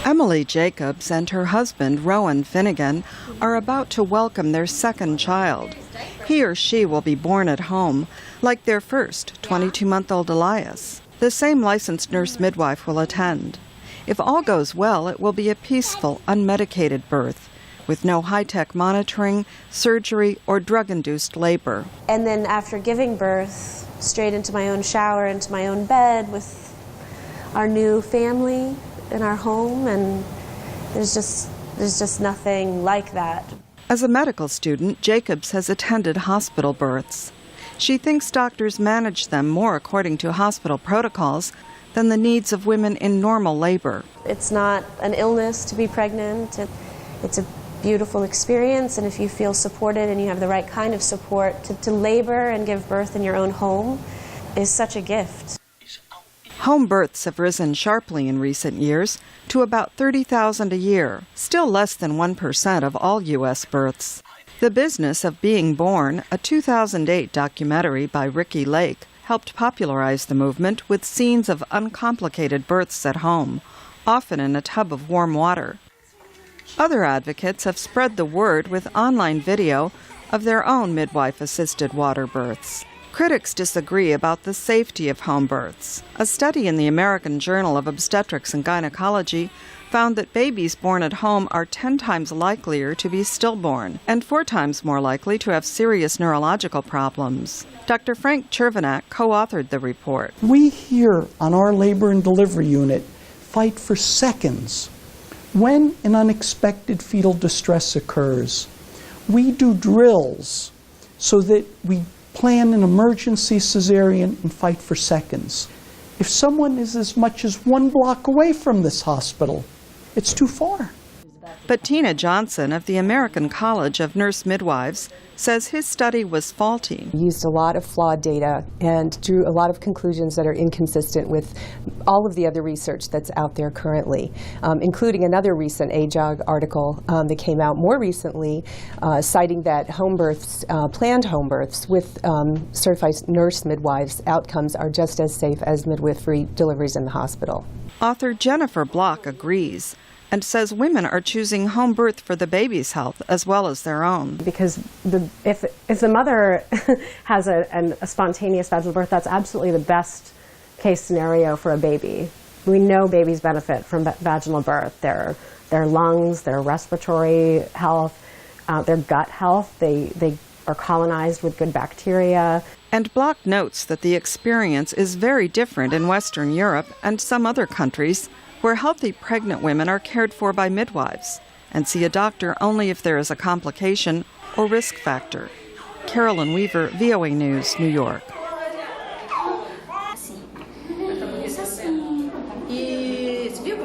Emily Jacobs and her husband, Rowan Finnegan, are about to welcome their second child. He or she will be born at home, like their first, 22-month-old Elias. The same licensed nurse midwife will attend. If all goes well, it will be a peaceful, unmedicated birth, with no high-tech monitoring, surgery, or drug-induced labor. And then after giving birth, straight into my own shower, into my own bed with our new family in our home, and there's just nothing like that. As a medical student, Jacobs has attended hospital births. She thinks doctors manage them more according to hospital protocols than the needs of women in normal labor. It's not an illness to be pregnant. It's a beautiful experience, and if you feel supported and you have the right kind of support, to labor and give birth in your own home is such a gift. Home births have risen sharply in recent years to about 30,000 a year, still less than 1% of all U.S. births. The Business of Being Born, a 2008 documentary by Ricky Lake, helped popularize the movement with scenes of uncomplicated births at home, often in a tub of warm water. Other advocates have spread the word with online video of their own midwife-assisted water births. Critics disagree about the safety of home births. A study in the American Journal of Obstetrics and Gynecology found that babies born at home are 10 times likelier to be stillborn and 4 times more likely to have serious neurological problems. Dr. Frank Chervenak co-authored the report. We here on our labor and delivery unit fight for seconds. When an unexpected fetal distress occurs, we do drills so that we plan an emergency cesarean and fight for seconds. If someone is as much as 1 block away from this hospital, it's too far. But Tina Johnson of the American College of Nurse Midwives says his study was faulty. We used a lot of flawed data and drew a lot of conclusions that are inconsistent with all of the other research that's out there currently, including another recent AJOG article that came out more recently citing that home births, planned home births with certified nurse midwives outcomes are just as safe as midwifery deliveries in the hospital. Author Jennifer Block agrees and says women are choosing home birth for the baby's health as well as their own. Because if the mother has a spontaneous vaginal birth, that's absolutely the best case scenario for a baby. We know babies benefit from vaginal birth. Their lungs, their respiratory health, their gut health, they are colonized with good bacteria. And Block notes that the experience is very different in Western Europe and some other countries where healthy pregnant women are cared for by midwives and see a doctor only if there is a complication or risk factor. Carolyn Weaver, VOA News, New York.